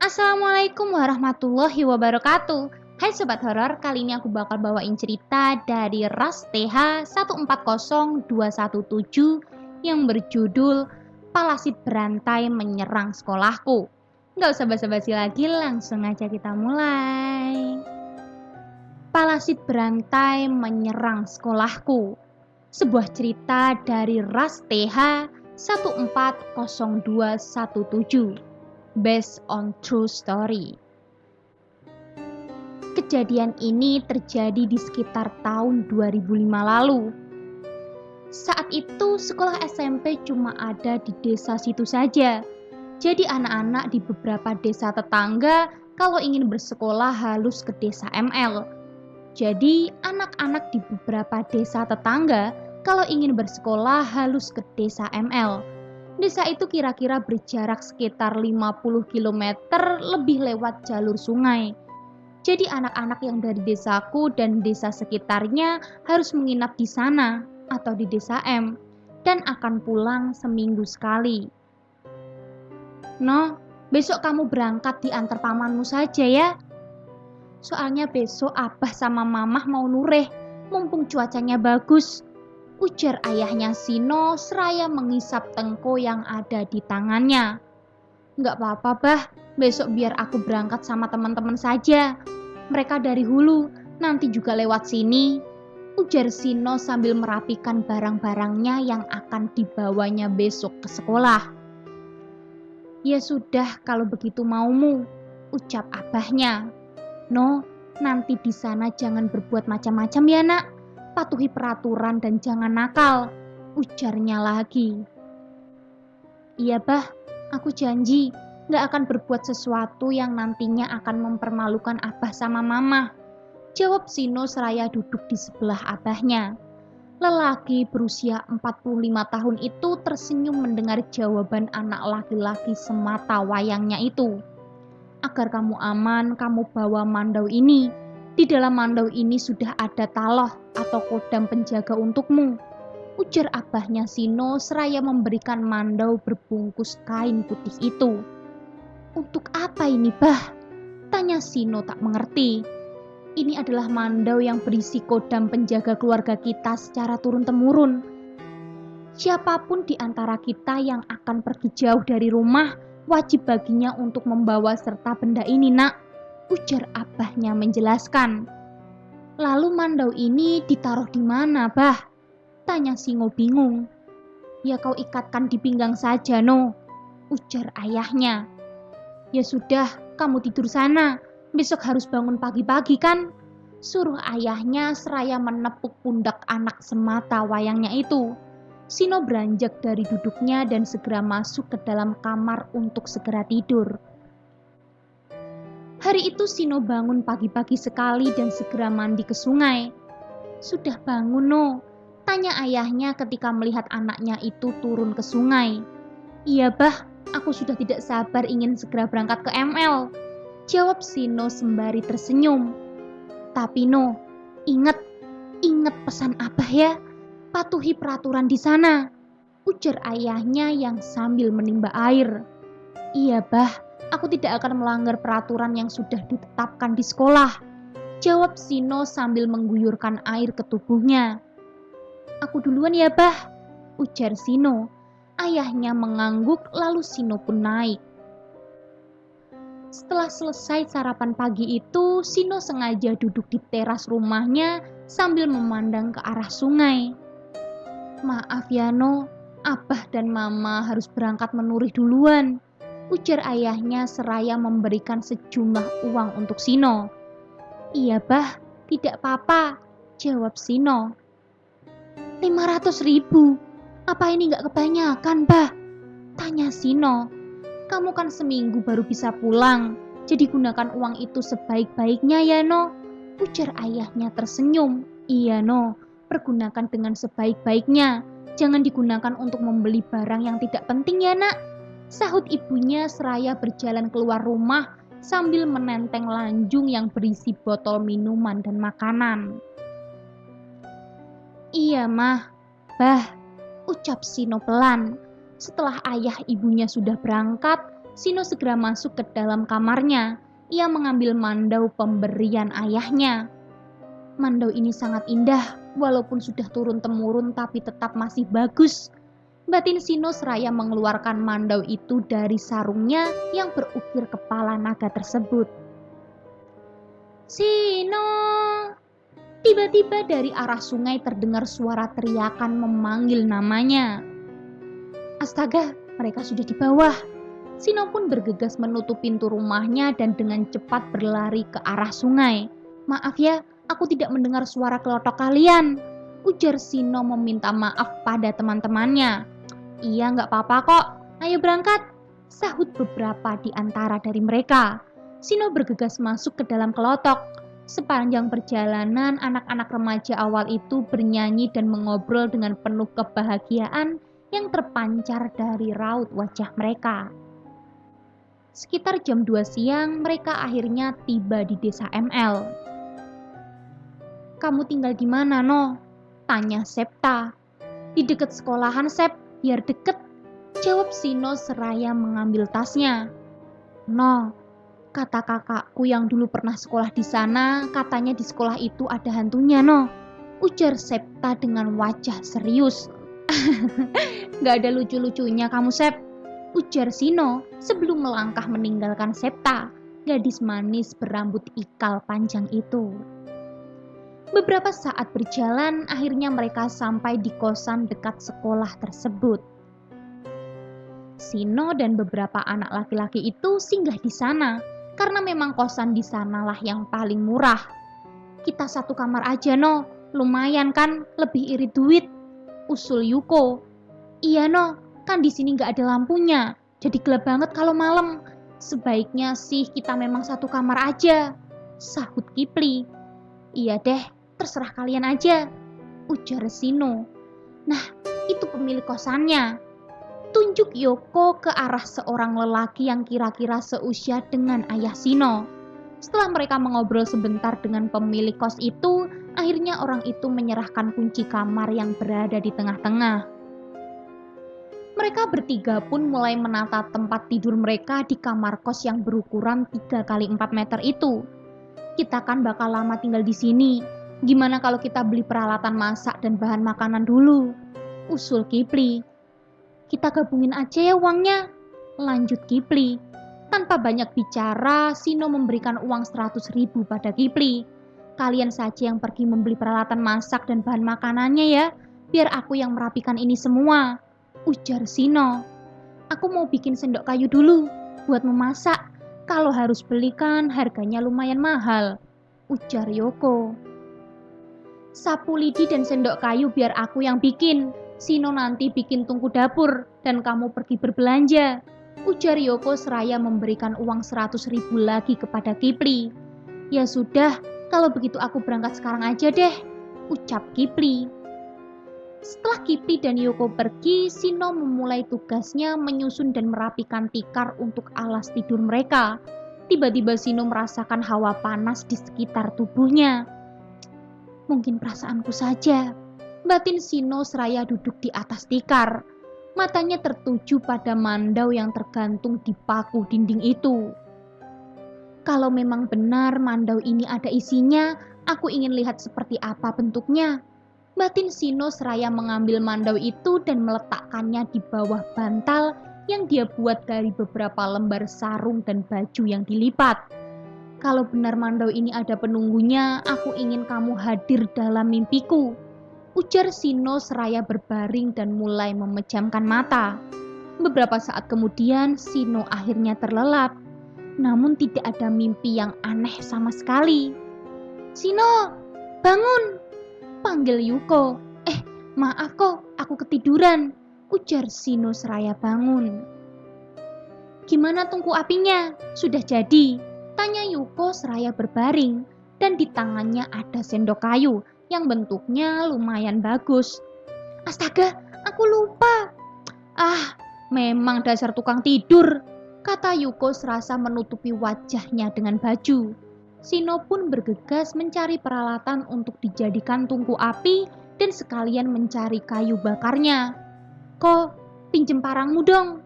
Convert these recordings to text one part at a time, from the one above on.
Assalamualaikum warahmatullahi wabarakatuh. Hai Sobat Horor, kali ini aku bakal bawain cerita dari Ras TH 140217 yang berjudul Palasit Berantai Menyerang Sekolahku. Nggak usah basa-basi lagi, langsung aja kita mulai. Palasit Berantai Menyerang Sekolahku. Sebuah cerita dari Ras TH 140217. Based on true story. Kejadian ini terjadi di sekitar tahun 2005 lalu. Saat itu sekolah SMP cuma ada di desa situ saja. Jadi anak-anak di beberapa desa tetangga kalau ingin bersekolah harus ke desa ML. Jadi anak-anak di beberapa desa tetangga kalau ingin bersekolah harus ke desa ML. Desa itu kira-kira berjarak sekitar 50 km lebih lewat jalur sungai. Jadi anak-anak yang dari desaku dan desa sekitarnya harus menginap di sana atau di desa M dan akan pulang seminggu sekali. No, besok kamu berangkat diantar pamanmu saja ya. Soalnya besok abah sama mamah mau nureh, mumpung cuacanya bagus. Ujar ayahnya Sino seraya menghisap tengko yang ada di tangannya. Nggak apa-apa bah, besok biar aku berangkat sama teman-teman saja. Mereka dari hulu, nanti juga lewat sini. Ujar Sino sambil merapikan barang-barangnya yang akan dibawanya besok ke sekolah. Ya sudah kalau begitu maumu, ucap abahnya. No, nanti di sana jangan berbuat macam-macam ya nak. Patuhi peraturan dan jangan nakal, ujarnya lagi. Iya bah, aku janji gak akan berbuat sesuatu yang nantinya akan mempermalukan abah sama mama, jawab Sino seraya duduk di sebelah abahnya. Lelaki berusia 45 tahun itu tersenyum mendengar jawaban anak laki-laki semata wayangnya itu. Agar kamu aman, kamu bawa mandau ini. Di dalam mandau ini sudah ada taloh atau kodam penjaga untukmu, ujar abahnya Sino seraya memberikan mandau berbungkus kain putih itu. Untuk apa ini bah? Tanya Sino tak mengerti. Ini adalah mandau yang berisi kodam penjaga keluarga kita secara turun-temurun. Siapapun di antara kita yang akan pergi jauh dari rumah, wajib baginya untuk membawa serta benda ini nak, ujar abahnya menjelaskan. Lalu mandau ini ditaruh di mana bah? Tanya Singo bingung. Ya kau ikatkan di pinggang saja no, ujar ayahnya. Ya sudah, kamu tidur sana, besok harus bangun pagi-pagi kan? Suruh ayahnya seraya menepuk pundak anak semata wayangnya itu. Sino beranjak dari duduknya dan segera masuk ke dalam kamar untuk segera tidur. Hari itu Sino bangun pagi-pagi sekali dan segera mandi ke sungai. Sudah bangun no? Tanya ayahnya ketika melihat anaknya itu turun ke sungai. Iya bah, aku sudah tidak sabar ingin segera berangkat ke ML, jawab Sino sembari tersenyum. Tapi no, ingat pesan abah ya, patuhi peraturan di sana, ujar ayahnya yang sambil menimba air. Iya bah, aku tidak akan melanggar peraturan yang sudah ditetapkan di sekolah, jawab Sino sambil mengguyurkan air ke tubuhnya. Aku duluan ya bah, ujar Sino. Ayahnya mengangguk lalu Sino pun naik. Setelah selesai sarapan pagi itu, Sino sengaja duduk di teras rumahnya sambil memandang ke arah sungai. Maaf ya no, abah dan mama harus berangkat menurih duluan, ujar ayahnya seraya memberikan sejumlah uang untuk Sino. Iya bah, tidak apa-apa, jawab Sino. 500.000, apa ini gak kebanyakan bah? Tanya Sino. Kamu kan seminggu baru bisa pulang, jadi gunakan uang itu sebaik-baiknya ya no, ujar ayahnya tersenyum. Iya no, pergunakan dengan sebaik-baiknya, jangan digunakan untuk membeli barang yang tidak penting ya nak, sahut ibunya seraya berjalan keluar rumah sambil menenteng lanjung yang berisi botol minuman dan makanan. Iya mah, bah, ucap Sino pelan. Setelah ayah ibunya sudah berangkat, Sino segera masuk ke dalam kamarnya. Ia mengambil mandau pemberian ayahnya. Mandau ini sangat indah, walaupun sudah turun-temurun tapi tetap masih bagus. Batin Sino seraya mengeluarkan mandau itu dari sarungnya yang berukir kepala naga tersebut. Sino! Tiba-tiba dari arah sungai terdengar suara teriakan memanggil namanya. Astaga, mereka sudah di bawah. Sino pun bergegas menutup pintu rumahnya dan dengan cepat berlari ke arah sungai. Maaf ya, aku tidak mendengar suara kelotok kalian, ujar Sino meminta maaf pada teman-temannya. Iya, nggak apa-apa kok, ayo berangkat, sahut beberapa di antara dari mereka. Sino bergegas masuk ke dalam kelotok. Sepanjang perjalanan, anak-anak remaja awal itu bernyanyi dan mengobrol dengan penuh kebahagiaan yang terpancar dari raut wajah mereka. Sekitar jam 2 siang, mereka akhirnya tiba di desa ML. Kamu tinggal di mana, No? Tanya Septa. Di dekat sekolahan, Sep, biar deket, jawab Sino seraya mengambil tasnya. No, kata kakakku yang dulu pernah sekolah di sana, katanya di sekolah itu ada hantunya, No, ujar Septa dengan wajah serius. Gak ada lucu-lucunya kamu, Sep, ujar Sino sebelum melangkah meninggalkan Septa, gadis manis berambut ikal panjang itu. Beberapa saat berjalan, akhirnya mereka sampai di kosan dekat sekolah tersebut. Sino dan beberapa anak laki-laki itu singgah di sana, karena memang kosan di sanalah yang paling murah. Kita satu kamar aja, No, lumayan kan, lebih irit duit, usul Yuko. Iya, No, kan di sini nggak ada lampunya, jadi gelap banget kalau malam. Sebaiknya sih kita memang satu kamar aja, sahut Kipli. Iya deh, terserah kalian aja, ujar Sino. Nah, itu pemilik kosannya. Tunjuk Yoko ke arah seorang lelaki yang kira-kira seusia dengan ayah Sino. Setelah mereka mengobrol sebentar dengan pemilik kos itu, akhirnya orang itu menyerahkan kunci kamar yang berada di tengah-tengah. Mereka bertiga pun mulai menata tempat tidur mereka di kamar kos yang berukuran 3 kali 4 meter itu. Kita kan bakal lama tinggal di sini. Gimana kalau kita beli peralatan masak dan bahan makanan dulu? Usul Kipli. Kita gabungin aja ya uangnya, lanjut Kipli. Tanpa banyak bicara, Sino memberikan uang 100.000 pada Kipli. Kalian saja yang pergi membeli peralatan masak dan bahan makanannya ya, biar aku yang merapikan ini semua, ujar Sino. Aku mau bikin sendok kayu dulu buat memasak. Kalau harus belikan harganya lumayan mahal, ujar Yoko. Sapu lidi dan sendok kayu biar aku yang bikin. Sino nanti bikin tungku dapur dan kamu pergi berbelanja, ujar Yoko seraya memberikan uang 100.000 lagi kepada Kipli. Ya sudah, kalau begitu aku berangkat sekarang aja deh, ucap Kipli. Setelah Kipli dan Yoko pergi, Sino memulai tugasnya menyusun dan merapikan tikar untuk alas tidur mereka. Tiba-tiba Sino merasakan hawa panas di sekitar tubuhnya. Mungkin perasaanku saja, batin Sino seraya duduk di atas tikar. Matanya tertuju pada mandau yang tergantung di paku dinding itu. Kalau memang benar mandau ini ada isinya, aku ingin lihat seperti apa bentuknya. Batin Sino seraya mengambil mandau itu dan meletakkannya di bawah bantal yang dia buat dari beberapa lembar sarung dan baju yang dilipat. Kalau benar mandau ini ada penunggunya, aku ingin kamu hadir dalam mimpiku, ujar Sino seraya berbaring dan mulai memejamkan mata. Beberapa saat kemudian, Sino akhirnya terlelap. Namun tidak ada mimpi yang aneh sama sekali. Sino, bangun, panggil Yuko. Maaf kok, aku ketiduran, ujar Sino seraya bangun. Gimana tungku apinya? Sudah jadi? Tanya Yuko seraya berbaring, dan di tangannya ada sendok kayu yang bentuknya lumayan bagus. Astaga, aku lupa. Memang dasar tukang tidur, kata Yuko serasa menutupi wajahnya dengan baju. Sino pun bergegas mencari peralatan untuk dijadikan tungku api dan sekalian mencari kayu bakarnya. Ko, pinjem parangmu dong,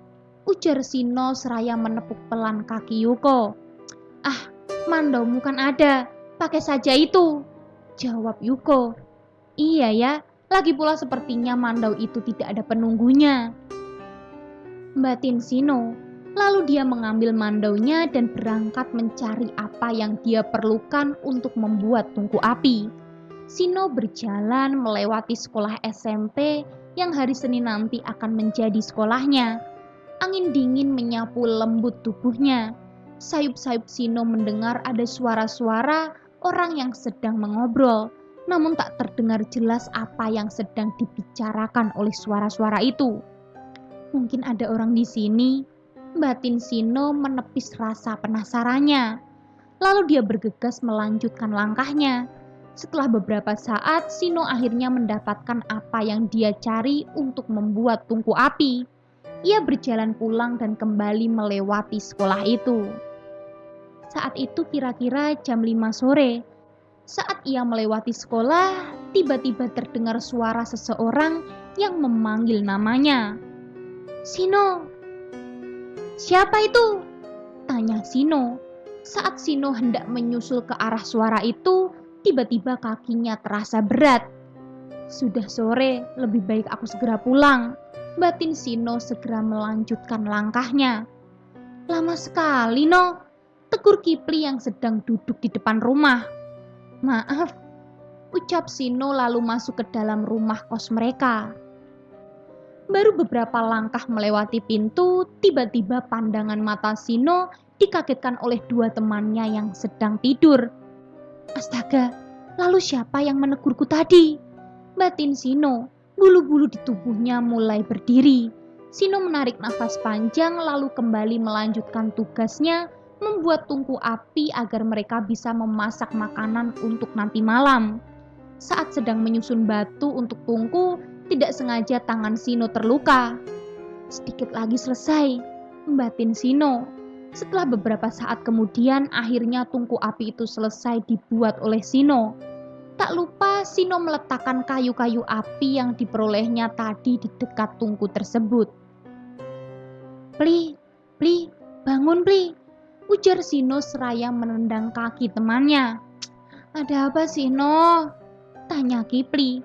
ujar Sino seraya menepuk pelan kaki Yuko. "Ah, mandaumu kan ada, pakai saja itu," jawab Yuko. "Iya ya, lagi pula sepertinya mandau itu tidak ada penunggunya," batin Sino. Lalu dia mengambil mandaunya dan berangkat mencari apa yang dia perlukan untuk membuat tungku api. Sino berjalan melewati sekolah SMP yang hari Senin nanti akan menjadi sekolahnya. Angin dingin menyapu lembut tubuhnya. Sayup-sayup Sino mendengar ada suara-suara orang yang sedang mengobrol, namun tak terdengar jelas apa yang sedang dibicarakan oleh suara-suara itu. "Mungkin ada orang di sini," batin Sino menepis rasa penasarannya. Lalu dia bergegas melanjutkan langkahnya. Setelah beberapa saat, Sino akhirnya mendapatkan apa yang dia cari untuk membuat tungku api. Ia berjalan pulang dan kembali melewati sekolah itu. Saat itu kira-kira jam 5 sore. Saat ia melewati sekolah, tiba-tiba terdengar suara seseorang yang memanggil namanya. "Sino!" "Siapa itu?" tanya Sino. Saat Sino hendak menyusul ke arah suara itu, tiba-tiba kakinya terasa berat. "Sudah sore, lebih baik aku segera pulang," batin Sino segera melanjutkan langkahnya. "Lama sekali, No," tegur Kipli yang sedang duduk di depan rumah. "Maaf," ucap Sino lalu masuk ke dalam rumah kos mereka. Baru beberapa langkah melewati pintu, tiba-tiba pandangan mata Sino dikagetkan oleh dua temannya yang sedang tidur. "Astaga, lalu siapa yang menegurku tadi?" batin Sino. Bulu-bulu di tubuhnya mulai berdiri. Sino menarik nafas panjang lalu kembali melanjutkan tugasnya membuat tungku api agar mereka bisa memasak makanan untuk nanti malam. Saat sedang menyusun batu untuk tungku, tidak sengaja tangan Sino terluka. "Sedikit lagi selesai," batin Sino. Setelah beberapa saat kemudian, akhirnya tungku api itu selesai dibuat oleh Sino. Tak lupa Sino meletakkan kayu-kayu api yang diperolehnya tadi di dekat tungku tersebut. "Pli, Pli, bangun Pli," ujar Sino seraya menendang kaki temannya. "Ada apa Sino?" tanya Kipli.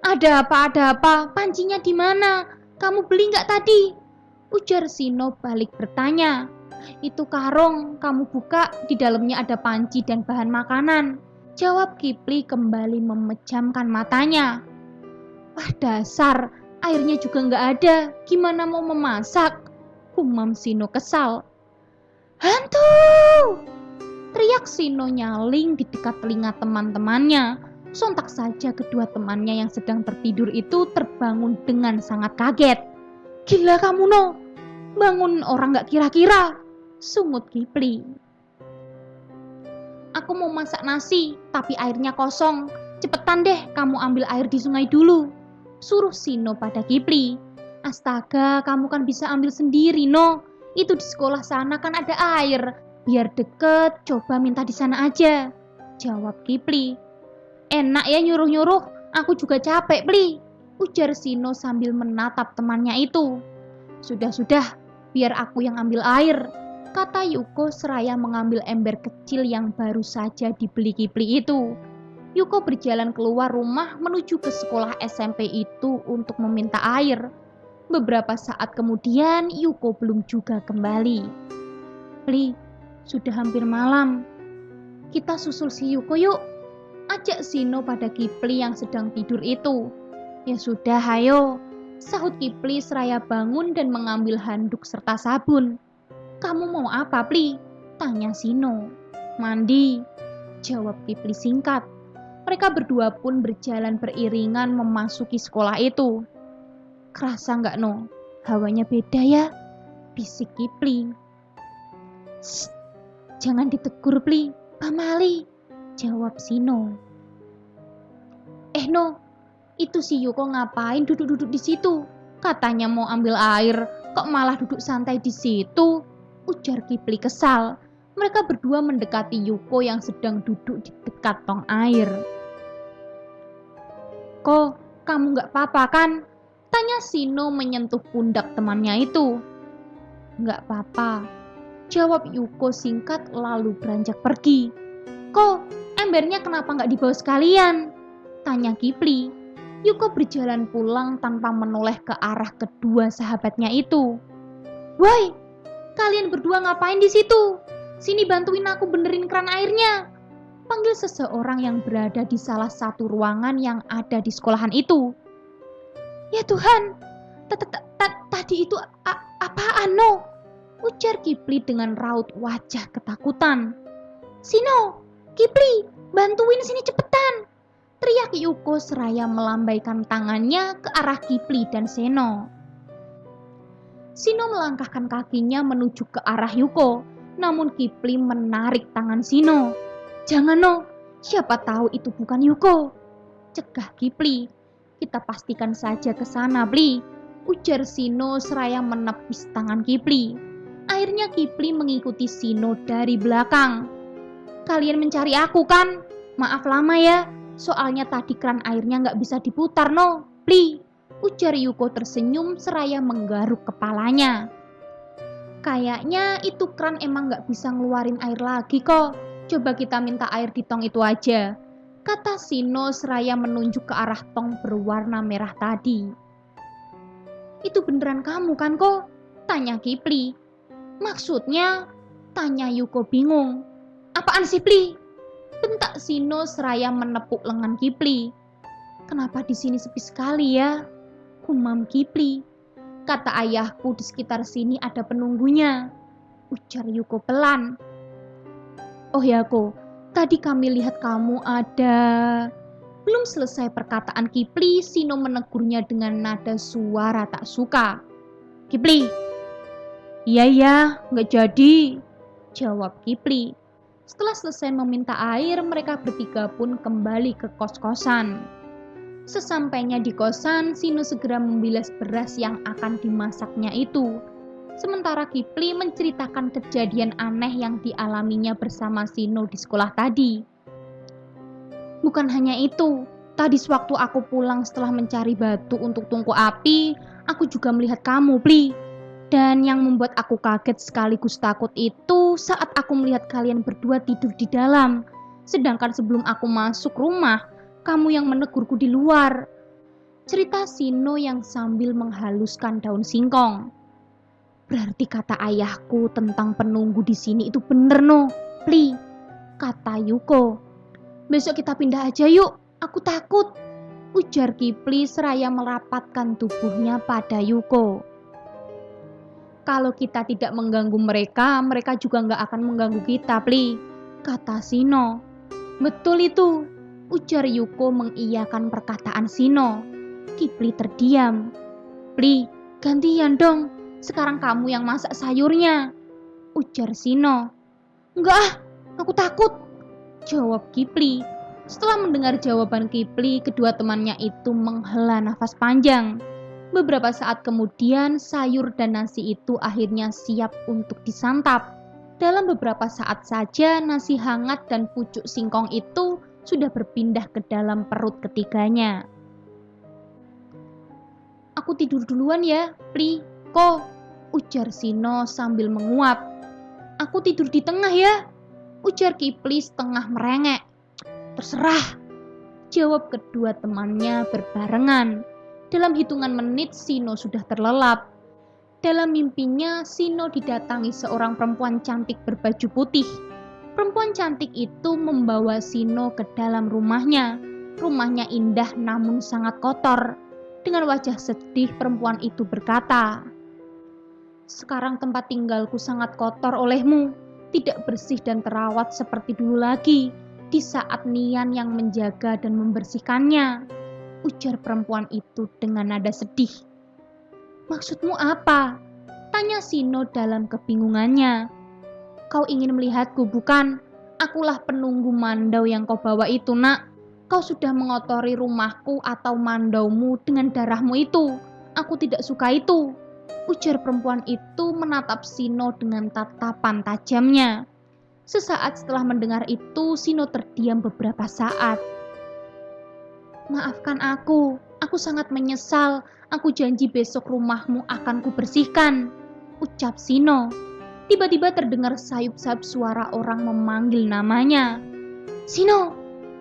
Ada apa? Pancinya di mana? Kamu beli nggak tadi?" ujar Sino balik bertanya. "Itu karung, kamu buka, di dalamnya ada panci dan bahan makanan," jawab Kipli kembali memejamkan matanya. "Wah dasar, airnya juga nggak ada, gimana mau memasak?" gumam Sino kesal. "Hantu!" teriak Sino nyaling di dekat telinga teman-temannya. Sontak saja kedua temannya yang sedang tertidur itu terbangun dengan sangat kaget. "Gila kamu, No, bangun orang gak kira-kira," sungut Kipli. "Aku mau masak nasi, tapi airnya kosong. Cepetan deh kamu ambil air di sungai dulu," suruh Sino pada Kipli. "Astaga, kamu kan bisa ambil sendiri, No. Itu di sekolah sana kan ada air. Biar deket, coba minta di sana aja," jawab Kipli. "Enak ya nyuruh-nyuruh, aku juga capek, Pli," ujar Sino sambil menatap temannya itu. Sudah, biar aku yang ambil air," kata Yuko seraya mengambil ember kecil yang baru saja dibeli Kipli itu. Yuko berjalan keluar rumah menuju ke sekolah SMP itu untuk meminta air. Beberapa saat kemudian Yuko belum juga kembali. "Pli, sudah hampir malam. Kita susul si Yuko yuk," ajak Sino pada Kipli yang sedang tidur itu. "Ya sudah, hayo," sahut Kipli seraya bangun dan mengambil handuk serta sabun. "Kamu mau apa, Pli?" tanya Sino. "Mandi," jawab Kipli singkat. Mereka berdua pun berjalan beriringan memasuki sekolah itu. "Kerasa nggak, No? Hawanya beda ya?" bisik Kipli. "Shh, jangan ditegur, Pli, pamali," jawab Sino. "No, itu si Yuko ngapain duduk-duduk di situ? Katanya mau ambil air, kok malah duduk santai di situ?" ujar Kipli kesal. Mereka berdua mendekati Yuko yang sedang duduk di dekat tong air. "Kok, kamu nggak apa-apa kan?" tanya Sino menyentuh pundak temannya itu. Nggak apa-apa, jawab Yuko singkat lalu beranjak pergi. Kok, embernya kenapa nggak dibawa sekalian? Tanya Kipli. Yuko berjalan pulang tanpa menoleh ke arah kedua sahabatnya itu. Woi, kalian berdua ngapain di situ? Sini bantuin aku benerin keran airnya. Panggil seseorang yang berada di salah satu ruangan yang ada di sekolahan itu. Ya Tuhan, tadi itu apaan no? Ujar Kipli dengan raut wajah ketakutan. Sino, Kipli, bantuin sini cepetan. Teriak Yuko seraya melambaikan tangannya ke arah Kipli dan Seno. Sino melangkahkan kakinya menuju ke arah Yuko, namun Kipli menarik tangan Sino. Jangan no, siapa tahu itu bukan Yuko. Cegah Kipli. Kita pastikan saja ke sana, Pli. Ujar Sino seraya menepis tangan Kipli. Akhirnya Kipli mengikuti Sino dari belakang. Kalian mencari aku kan? Maaf lama ya, soalnya tadi keran airnya nggak bisa diputar no, Pli. Ujar Yuko tersenyum seraya menggaruk kepalanya. Kayaknya itu keran emang nggak bisa ngeluarin air lagi kok. Coba kita minta air di tong itu aja. Kata Sino seraya menunjuk ke arah tong berwarna merah tadi. Itu beneran kamu kan kok? Tanya Kipli. Maksudnya? Tanya Yuko bingung. Apaan sih Pli? Bentak Sino seraya menepuk lengan Kipli. Kenapa di sini sepi sekali ya? Gumam Kipli. Kata ayahku di sekitar sini ada penunggunya. Ujar Yuko pelan. Oh ya kok. Tadi kami lihat kamu ada... Belum selesai perkataan Kipli, Sino menegurnya dengan nada suara tak suka. Kipli. Iya, nggak jadi. Jawab Kipli. Setelah selesai meminta air, mereka bertiga pun kembali ke kos-kosan. Sesampainya di kosan, Sino segera membilas beras yang akan dimasaknya itu. Sementara Kipli menceritakan kejadian aneh yang dialaminya bersama Sino di sekolah tadi. Bukan hanya itu, tadi sewaktu aku pulang setelah mencari batu untuk tungku api, aku juga melihat kamu, Pli. Dan yang membuat aku kaget sekaligus takut itu saat aku melihat kalian berdua tidur di dalam. Sedangkan sebelum aku masuk rumah, kamu yang menegurku di luar. Cerita Sino yang sambil menghaluskan daun singkong. Berarti kata ayahku tentang penunggu di sini itu bener no, Pli, kata Yuko. Besok kita pindah aja yuk, aku takut. Ujar Kipli seraya merapatkan tubuhnya pada Yuko. Kalau kita tidak mengganggu mereka, mereka juga nggak akan mengganggu kita, Pli, kata Sino. Betul itu, ujar Yuko mengiyakan perkataan Sino. Kipli terdiam. Pli, gantian dong. Sekarang kamu yang masak sayurnya, ujar Sino. Enggak, aku takut, jawab Kipli. Setelah mendengar jawaban Kipli, kedua temannya itu menghela nafas panjang. Beberapa saat kemudian, sayur dan nasi itu akhirnya siap untuk disantap. Dalam beberapa saat saja, nasi hangat dan pucuk singkong itu sudah berpindah ke dalam perut ketiganya. Aku tidur duluan ya, Pli. Kok? Ujar Sino sambil menguap. Aku tidur di tengah ya, ujar Kipli setengah merengek. Terserah, jawab kedua temannya berbarengan. Dalam hitungan menit Sino sudah terlelap. Dalam mimpinya Sino didatangi seorang perempuan cantik berbaju putih. Perempuan cantik itu membawa Sino ke dalam rumahnya. Rumahnya indah namun sangat kotor. Dengan wajah sedih perempuan itu berkata, sekarang tempat tinggalku sangat kotor olehmu, tidak bersih dan terawat seperti dulu lagi, di saat Nian yang menjaga dan membersihkannya, ujar perempuan itu dengan nada sedih. Maksudmu apa? Tanya Sino dalam kebingungannya. Kau ingin melihatku bukan? Akulah penunggu mandau yang kau bawa itu nak. Kau sudah mengotori rumahku atau mandaumu dengan darahmu itu. Aku tidak suka itu. Ujar perempuan itu menatap Sino dengan tatapan tajamnya. Sesaat setelah mendengar itu, Sino terdiam beberapa saat. Maafkan aku sangat menyesal. Aku janji besok rumahmu akan kubersihkan, ucap Sino. Tiba-tiba terdengar sayup-sayup suara orang memanggil namanya. Sino,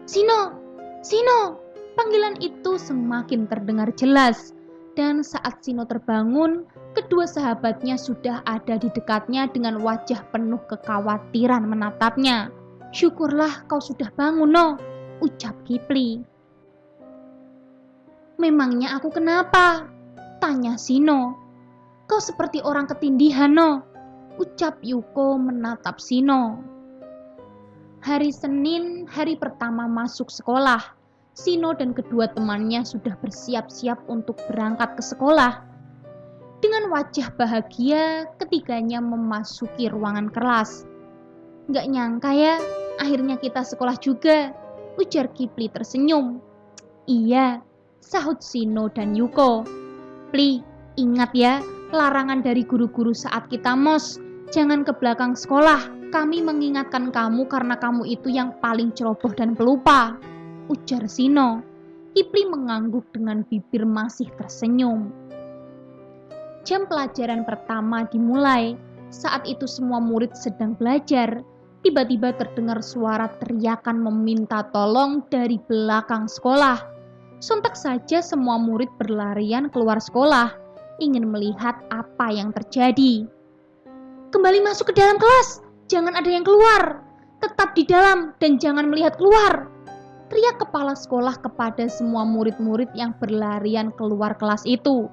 Sino, Sino. Panggilan itu semakin terdengar jelas. Dan saat Sino terbangun, kedua sahabatnya sudah ada di dekatnya dengan wajah penuh kekhawatiran menatapnya. Syukurlah kau sudah bangun, No, ucap Kipli. Memangnya aku kenapa? Tanya Sino. Kau seperti orang ketindihan, No, ucap Yuko menatap Sino. Hari Senin, hari pertama masuk sekolah. Sino dan kedua temannya sudah bersiap-siap untuk berangkat ke sekolah. Dengan wajah bahagia, ketiganya memasuki ruangan kelas. Gak nyangka ya, akhirnya kita sekolah juga, ujar Kipli tersenyum. Iya, sahut Sino dan Yuko. Pli, ingat ya, larangan dari guru-guru saat kita mos, jangan ke belakang sekolah. Kami mengingatkan kamu karena kamu itu yang paling ceroboh dan pelupa, ujar Sino. Kipli mengangguk dengan bibir masih tersenyum. Jam pelajaran pertama dimulai. Saat itu semua murid sedang belajar. Tiba-tiba terdengar suara teriakan meminta tolong dari belakang sekolah. Sontak saja semua murid berlarian keluar sekolah, ingin melihat apa yang terjadi. Kembali masuk ke dalam kelas, jangan ada yang keluar. Tetap di dalam dan jangan melihat keluar, teriak kepala sekolah kepada semua murid-murid yang berlarian keluar kelas itu.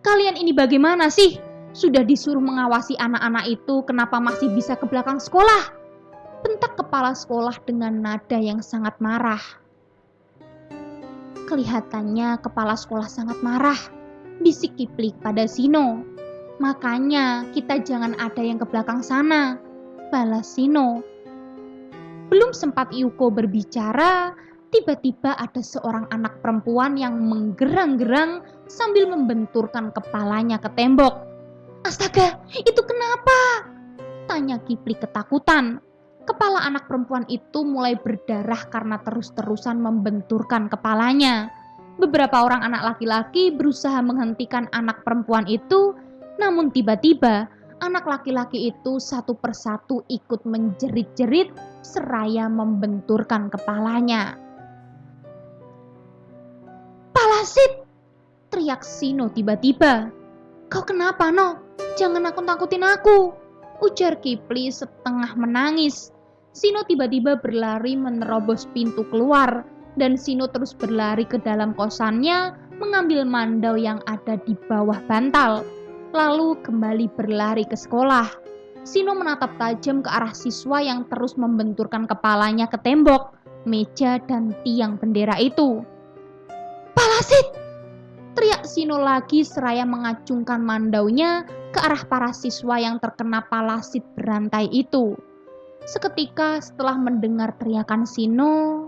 Kalian ini bagaimana sih? Sudah disuruh mengawasi anak-anak itu, kenapa masih bisa ke belakang sekolah? Bentak kepala sekolah dengan nada yang sangat marah. Kelihatannya kepala sekolah sangat marah, bisik Kipli pada Sino. Makanya kita jangan ada yang ke belakang sana, balas Sino. Belum sempat Yuko berbicara, tiba-tiba ada seorang anak perempuan yang menggerang-gerang sambil membenturkan kepalanya ke tembok. Astaga, itu kenapa? Tanya Kipli ketakutan. Kepala anak perempuan itu mulai berdarah karena terus-terusan membenturkan kepalanya. Beberapa orang anak laki-laki berusaha menghentikan anak perempuan itu, namun tiba-tiba anak laki-laki itu satu persatu ikut menjerit-jerit seraya membenturkan kepalanya. Palasit! Teriak Sino tiba-tiba. Kau kenapa, No? Jangan nakut-nakutin aku, ujar Kipli setengah menangis. Sino tiba-tiba berlari menerobos pintu keluar, dan Sino terus berlari ke dalam kosannya mengambil mandau yang ada di bawah bantal, lalu kembali berlari ke sekolah. Sino menatap tajam ke arah siswa yang terus membenturkan kepalanya ke tembok, meja, dan tiang bendera itu. Palasit! Teriak Sino lagi seraya mengacungkan mandaunya ke arah para siswa yang terkena palasit berantai itu. Seketika setelah mendengar teriakan Sino,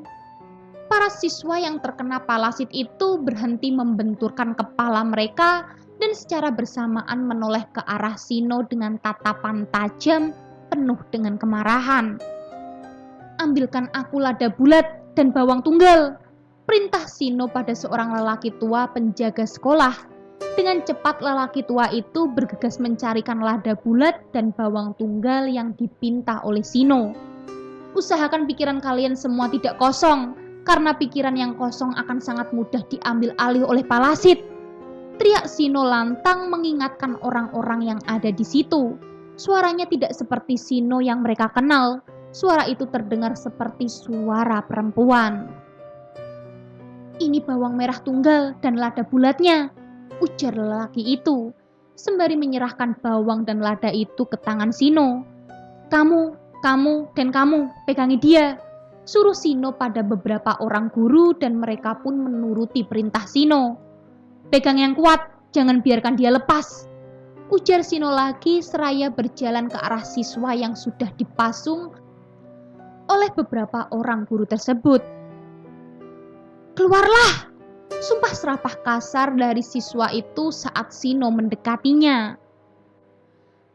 para siswa yang terkena palasit itu berhenti membenturkan kepala mereka dan secara bersamaan menoleh ke arah Sino dengan tatapan tajam penuh dengan kemarahan. Ambilkan aku lada bulat dan bawang tunggal, perintah Sino pada seorang lelaki tua penjaga sekolah. Dengan cepat lelaki tua itu bergegas mencarikan lada bulat dan bawang tunggal yang dipinta oleh Sino. Usahakan pikiran kalian semua tidak kosong, karena pikiran yang kosong akan sangat mudah diambil alih oleh palasit, teriak Sino lantang mengingatkan orang-orang yang ada di situ. Suaranya tidak seperti Sino yang mereka kenal. Suara itu terdengar seperti suara perempuan. Ini bawang merah tunggal dan lada bulatnya, ujar lelaki itu, sembari menyerahkan bawang dan lada itu ke tangan Sino. Kamu, dan kamu, pegangi dia, suruh Sino pada beberapa orang guru dan mereka pun menuruti perintah Sino. Pegang yang kuat, jangan biarkan dia lepas, ujar Sino lagi seraya berjalan ke arah siswa yang sudah dipasung oleh beberapa orang guru tersebut. Keluarlah! Sumpah serapah kasar dari siswa itu saat Sino mendekatinya.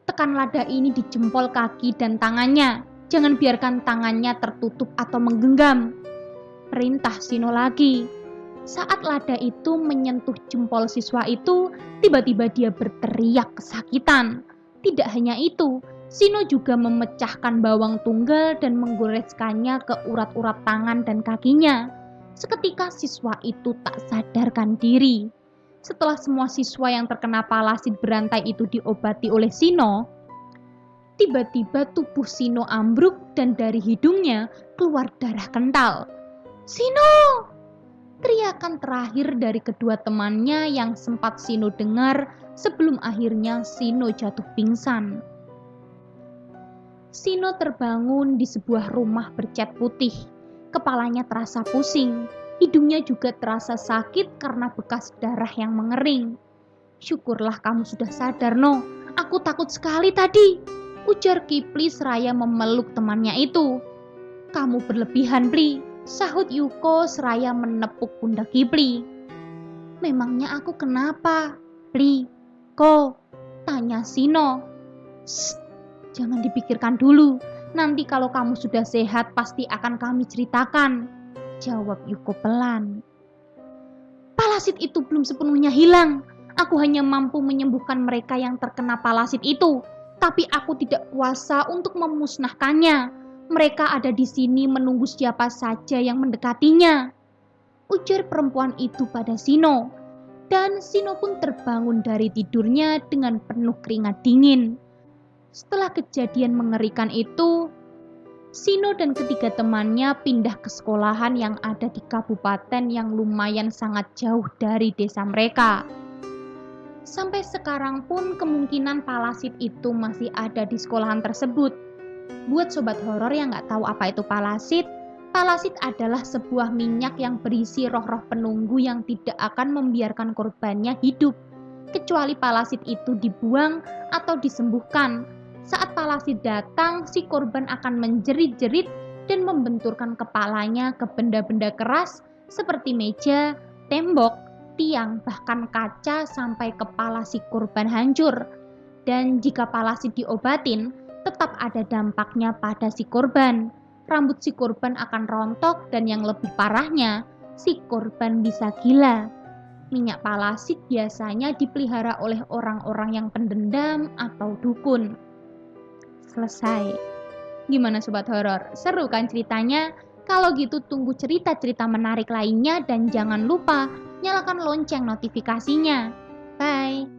Tekan lada ini di jempol kaki dan tangannya. Jangan biarkan tangannya tertutup atau menggenggam, perintah Sino lagi. Saat lada itu menyentuh jempol siswa itu, tiba-tiba dia berteriak kesakitan. Tidak hanya itu, Sino juga memecahkan bawang tunggal dan menggoreskannya ke urat-urat tangan dan kakinya. Seketika siswa itu tak sadarkan diri. Setelah semua siswa yang terkena palasit berantai itu diobati oleh Sino, tiba-tiba tubuh Sino ambruk dan dari hidungnya keluar darah kental. "Sino!" Teriakan terakhir dari kedua temannya yang sempat Sino dengar sebelum akhirnya Sino jatuh pingsan. Sino terbangun di sebuah rumah bercat putih. Kepalanya terasa pusing, hidungnya juga terasa sakit karena bekas darah yang mengering. "Syukurlah kamu sudah sadar, No. Aku takut sekali tadi," ujar Kipli seraya memeluk temannya itu. "Kamu berlebihan, Pli," sahut Yuko seraya menepuk pundak Kipli. "Memangnya aku kenapa, Pli? Ko?" tanya Sino. "Shh, jangan dipikirkan dulu. Nanti kalau kamu sudah sehat pasti akan kami ceritakan," jawab Yuko pelan. "Palasit itu belum sepenuhnya hilang. Aku hanya mampu menyembuhkan mereka yang terkena palasit itu, tapi aku tidak kuasa untuk memusnahkannya. Mereka ada di sini menunggu siapa saja yang mendekatinya," ujar perempuan itu pada Sino. Dan Sino pun terbangun dari tidurnya dengan penuh keringat dingin. Setelah kejadian mengerikan itu, Sino dan ketiga temannya pindah ke sekolahan yang ada di kabupaten yang lumayan sangat jauh dari desa mereka. Sampai sekarang pun kemungkinan palasit itu masih ada di sekolahan tersebut. Buat sobat horor yang nggak tahu apa itu palasit, palasit adalah sebuah minyak yang berisi roh-roh penunggu yang tidak akan membiarkan korbannya hidup, kecuali palasit itu dibuang atau disembuhkan. Saat palasit datang, si korban akan menjerit-jerit dan membenturkan kepalanya ke benda-benda keras seperti meja, tembok, tiang, bahkan kaca sampai kepala si korban hancur. Dan jika palasit diobatin, tetap ada dampaknya pada si korban. Rambut si korban akan rontok dan yang lebih parahnya, si korban bisa gila. Minyak palasit biasanya dipelihara oleh orang-orang yang pendendam atau dukun. Selesai. Gimana sobat horor? Seru kan ceritanya? Kalau gitu tunggu cerita-cerita menarik lainnya dan jangan lupa nyalakan lonceng notifikasinya. Bye.